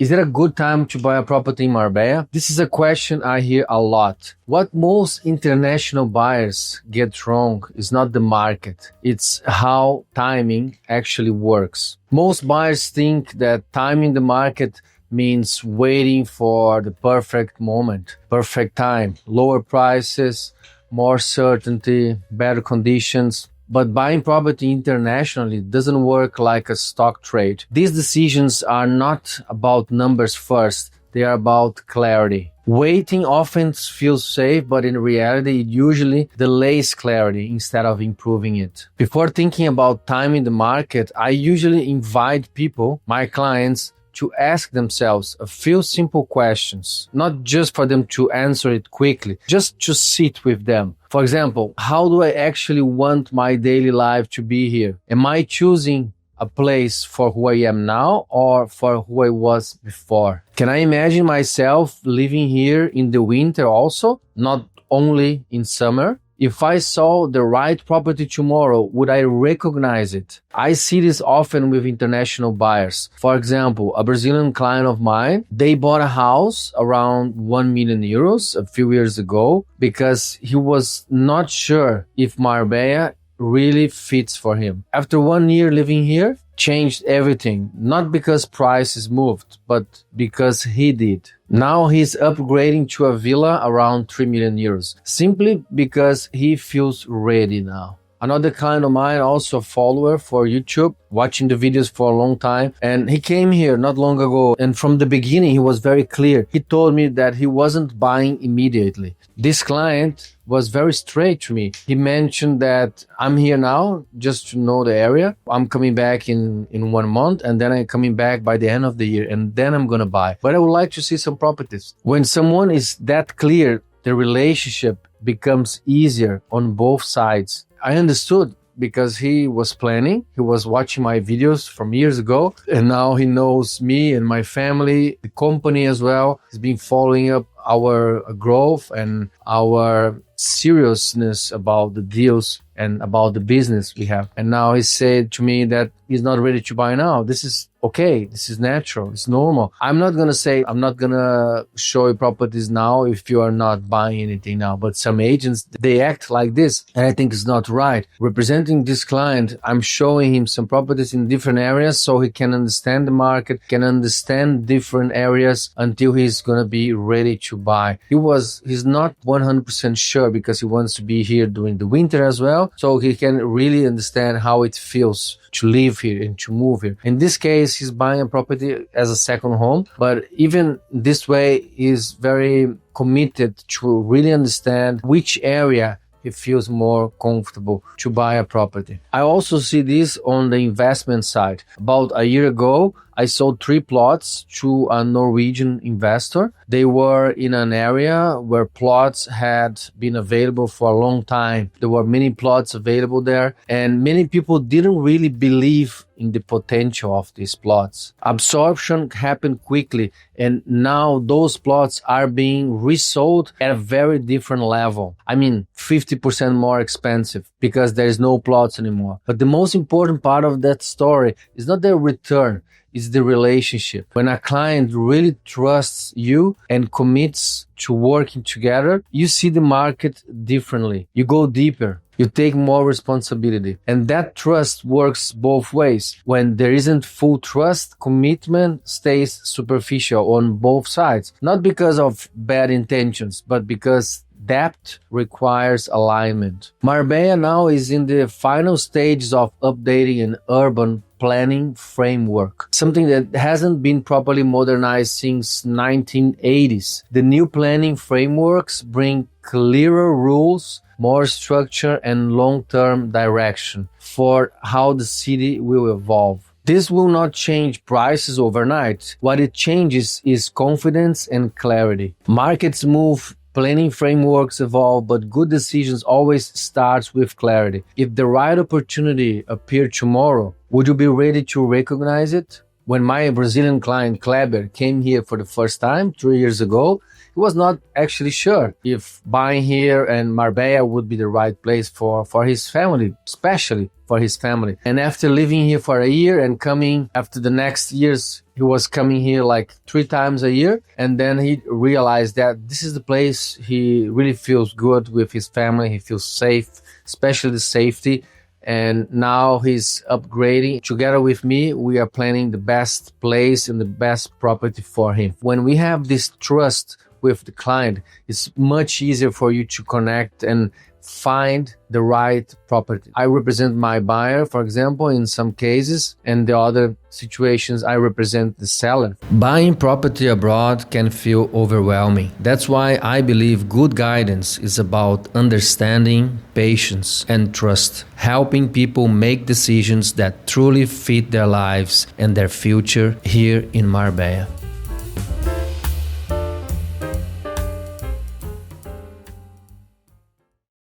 Is it a good time to buy a property in Marbella? This is a question I hear a lot. What most international buyers get wrong is not the market, it's how timing actually works. Most buyers think that timing the market means waiting for the perfect moment, perfect time, lower prices, more certainty, better conditions. But buying property internationally doesn't work like a stock trade. These decisions are not about numbers first, they are about clarity. Waiting often feels safe, but in reality, it usually delays clarity instead of improving it. Before thinking about timing the market, I usually invite people, my clients, to ask themselves a few simple questions, not just for them to answer it quickly, just to sit with them. For example, how do I actually want my daily life to be here? Am I choosing a place for who I am now or for who I was before? Can I imagine myself living here in the winter also, not only in summer? If I saw the right property tomorrow, would I recognize it? I see this often with international buyers. For example, a Brazilian client of mine, they bought a house around 1 million euros a few years ago because he was not sure if Marbella really fits for him. After 1 year living here, changed everything, not because prices moved, but because he did. Now he's upgrading to a villa around 3 million euros, simply because he feels ready now. Another client of mine, also a follower for YouTube, watching the videos for a long time. And he came here not long ago. And from the beginning, he was very clear. He told me that he wasn't buying immediately. This client was very straight to me. He mentioned that I'm here now just to know the area. I'm coming back in 1 month, and then I'm coming back by the end of the year, and then I'm going to buy. But I would like to see some properties. When someone is that clear, the relationship becomes easier on both sides. I understood because he was planning, he was watching my videos from years ago, and now he knows me and my family, the company as well. He's been following up our growth and our seriousness about the deals and about the business we have. And now he said to me that he's not ready to buy now. This is okay. This is natural. It's normal. I'm not going to say, I'm not going to show you properties now if you are not buying anything now. But some agents, they act like this. And I think it's not right. Representing this client, I'm showing him some properties in different areas so he can understand the market, can understand different areas until he's going to be ready to buy. He's not 100% sure because he wants to be here during the winter as well. So he can really understand how it feels to live here and to move here. In this case, he's buying a property as a second home, but even this way, he's very committed to really understand which area he feels more comfortable to buy a property. I also see this on the investment side. About a year ago, I sold 3 plots to a Norwegian investor. They were in an area where plots had been available for a long time. There were many plots available there, and many people didn't really believe in the potential of these plots. Absorption happened quickly, and now those plots are being resold at a very different level. I mean, 50% more expensive because there is no plots anymore. But the most important part of that story is not the return, it's the relationship. When a client really trusts you and commits to working together, you see the market differently. You go deeper. You take more responsibility. And that trust works both ways. When there isn't full trust, commitment stays superficial on both sides. Not because of bad intentions, but because depth requires alignment. Marbella now is in the final stages of updating an urban planning framework, something that hasn't been properly modernized since 1980s. The new planning frameworks bring clearer rules, more structure, and long-term direction for how the city will evolve. This will not change prices overnight. What it changes is confidence and clarity. Markets move, planning frameworks evolve, but good decisions always starts with clarity. If the right opportunity appeared tomorrow, would you be ready to recognize it? When my Brazilian client Kleber came here for the first time 3 years ago, he was not actually sure if buying here and Marbella would be the right place for his family, especially for his family. And after living here for a year and coming after the next years, he was coming here like 3 times a year. And then he realized that this is the place he really feels good with his family. He feels safe, especially the safety. And now he's upgrading. Together with me, we are planning the best place and the best property for him. When we have this trust with the client, it's much easier for you to connect and find the right property. I represent my buyer, for example, in some cases, and the other situations I represent the seller. Buying property abroad can feel overwhelming. That's why I believe good guidance is about understanding, patience, and trust, helping people make decisions that truly fit their lives and their future here in Marbella.